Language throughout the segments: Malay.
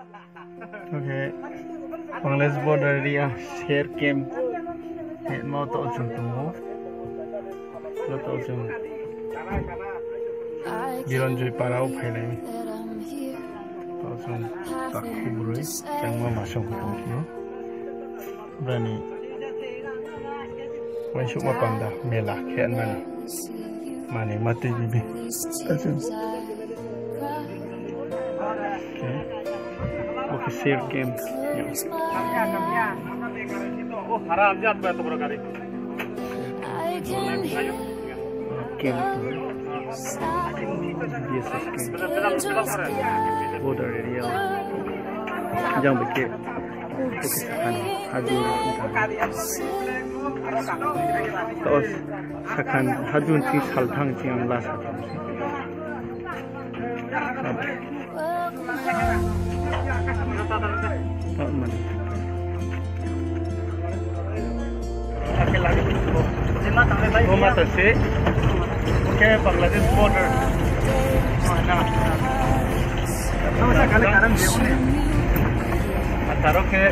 Okay, Bangladesh border area share camp. Hẹn mau tổ chung tunggu. Lo tổ chung. Biron jui parau phai lai. Tổ chung tak kubrui chang ma masong kutung kyo. Brani. Wan shuk ma panda mela khen mani. Mani mati bibi. Kacung. Okay, share camp. Oh, haram jat betul berkali. Camp tu. Biasa camp. Border area. Jangan berkait. Sekarang hajur. Terus sekarang hajur ti salthang tiang las. Rumah tersebut, ke Bangladesh border. Mana? Kamu sekali karam dia ni. Taruh ke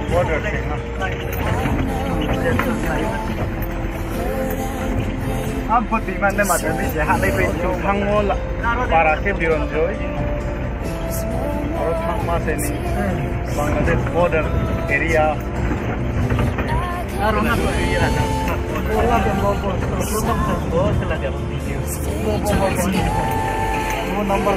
border sih. Apa di mana macam ni? Hal ini cuma ngolah para ke Bironjoy. Orang Thangma sini Bangladesh border area. Orang apa area? Orang yang bawa bawa selagi bawa nombor.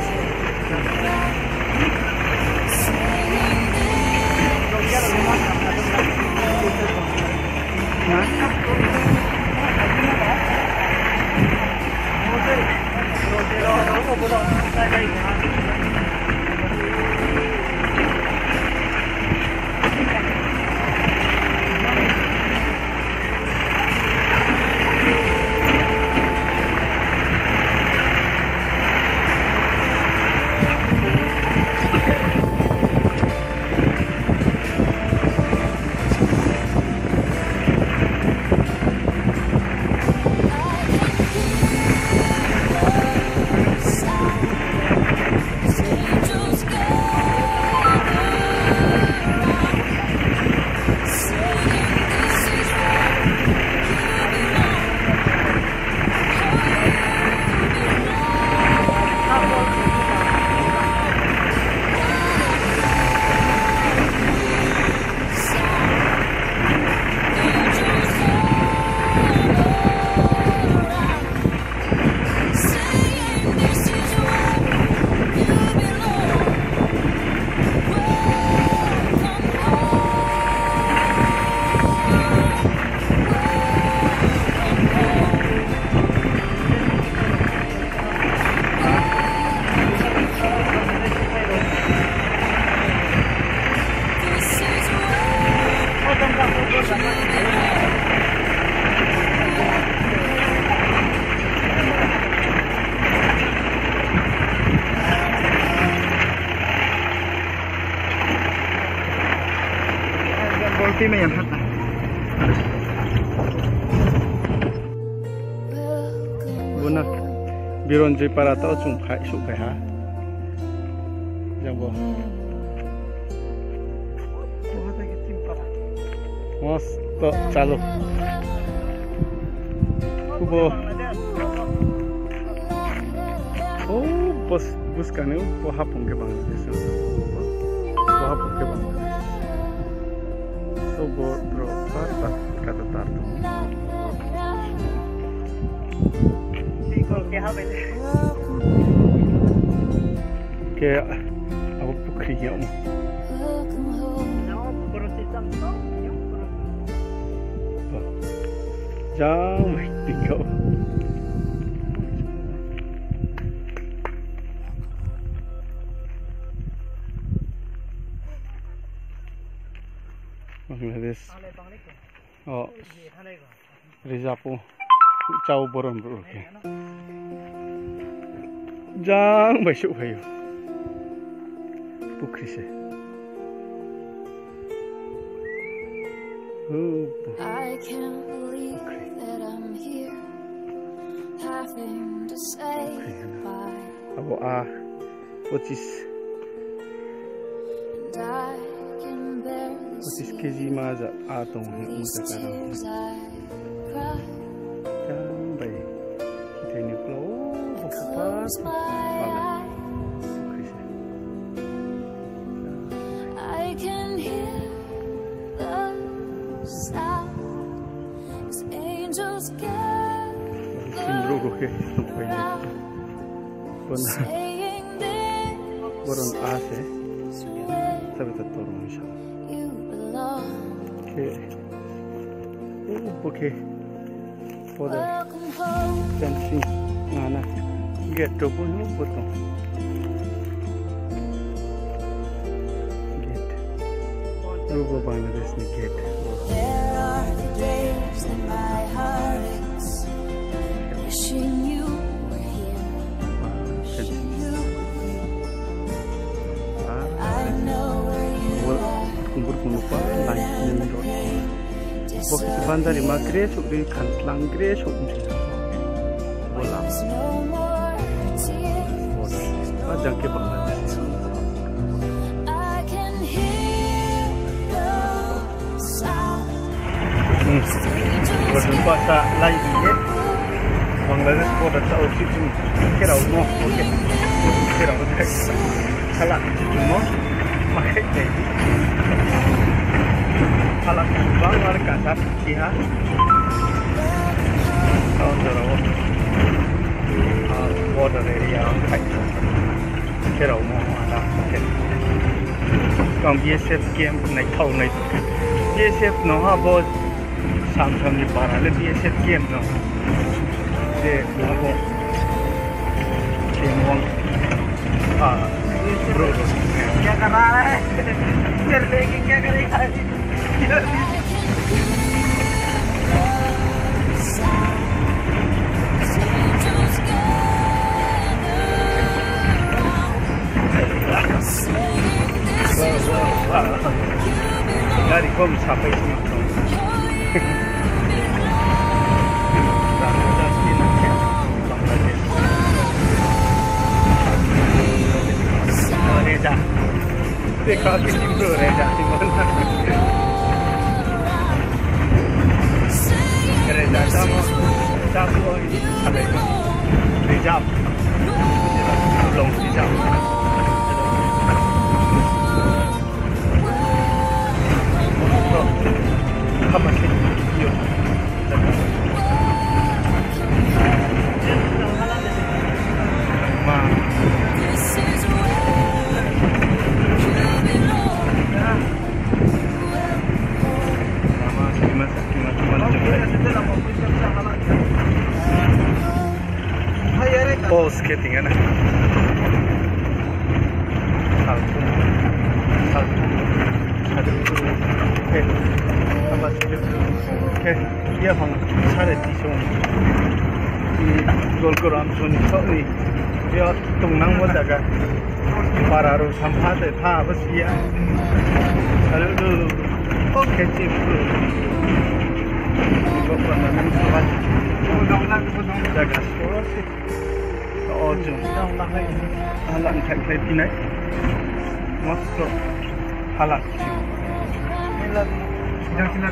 Boleh yang hata. Bunak Bironjoy para tau chung khai su khai ha. Jambo. Mas to chalo. Kubo. Oh, buscan po hapon ke Bangladesh. Po hapon ke Bangladesh. Sobo dropat kata tartu. Tikol ke apa ini? Ke apa pukriya mu? Jangan tikau. Bangladesh. Oh, Rizapu, Chau Boron Broke. Jang by Shuk Hayu. Pukrise. I can't believe that I'm here, having to say goodbye. What is 25 kg maza atong musa karo tambay kita ni klo bukas pala I can hear the sound as angels gather saying Orang ase sabi taturong siya. Okay. For the fencing, mana get to pun potong. Get. Rubo Bangladesh ni get. There are the days that my heart aches, wishing you were here. Wishing you were here. I know where you are. Kumpul pa lain ni Bukit bandar lima gresuk di kantlang gresuk mesti. Bola. Ada ke Bangladesh. Berjumpa sa lain ni. Bangladesh border sa oksigen kerau no. Okey. Kerau tak. Salah cuma pakai ni. Kalau bang ada kasar, dia, tahun berapa? Border area, kerau mau ada, okay. Kau BSF game naik tahu naik, BSF noh bos, Samsung ni parah le BSF game noh, je noh, game wong, bro, क्या कर रहा है? चल लेके क्या करेगा? Dari kau sampai sini. Reza, देखा कि निम्रो रेजा di mana? Reza sama ini ada Reza, belum Reza. Apa sih? Yo. Ma. Oh, skating kan? Salto. Okay. Apa sih? Okay. Dia bang, saya di sini. Golkoram sini. Sorry. Dia tunang muda kan? Pararu sampah deh. Tha apa sih ya? Lalu, okay cip. Golkoram sampah. Jaga suara sih. Oh, jangan halak tak kena pinai. Masuk halak. Jangan kena.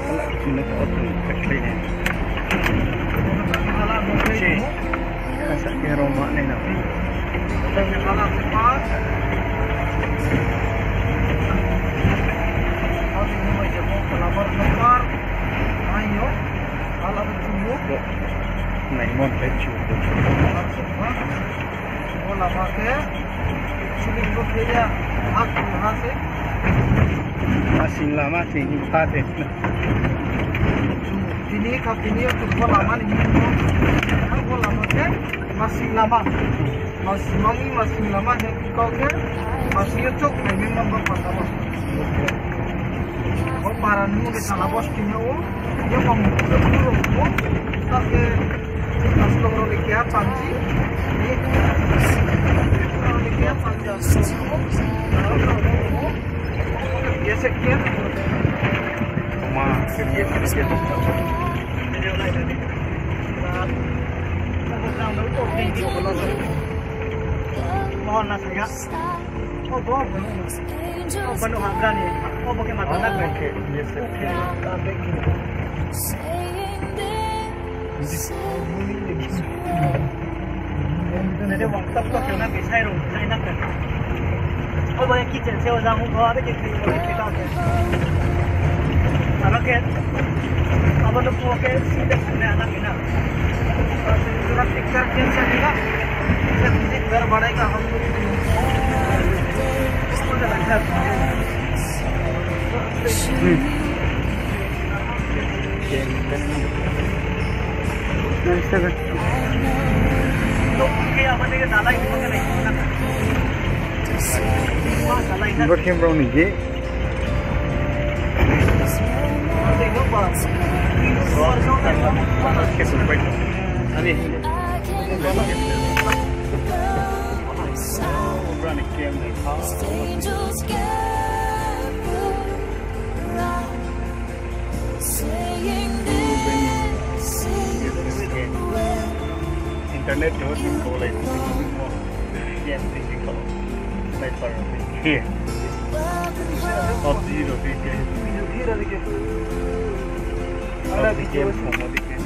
Halak kena oh tak kena. Halak mungkin. Kasar ke rumah ni nak. Jangan halak cepat. Hari ni macam pelapor pelapor. Ayo, halak tunggu. नहीं मन पे चूड़ो वो लगा के सिलिंग को किया आग यहाँ से मशीन लामा से ही पाते ini kapini itu lama nih aku lama ke masih lama yang kau ke masih cok memang bapak oh para nih di sana bos kini dia mau dulu tapi Asal Rolekia Panji, Rolekia Panji, dia sekian, dia sekian. Mohon nasihat. Oh, go. Oh, pano hanggan ni. Oh, bakit matalag na? Okay, yes, okay. Nede wang tap tap na bisay ro, bisay na ka. Oh, bakit kitchen se wala mo ko abe kitchen mo kita ka. Anak ke? Aba no po ke sida na anak ina. पूरा picture change करेगा जब म्यूजिक घर बढ़ेगा हम लोग Working brown ini. Ani. Running camera. Angels gather around, saying this is where Internet जो तुम बोले yes thinking करो नहीं पर here अब 0 video here देखिए अरे देखिए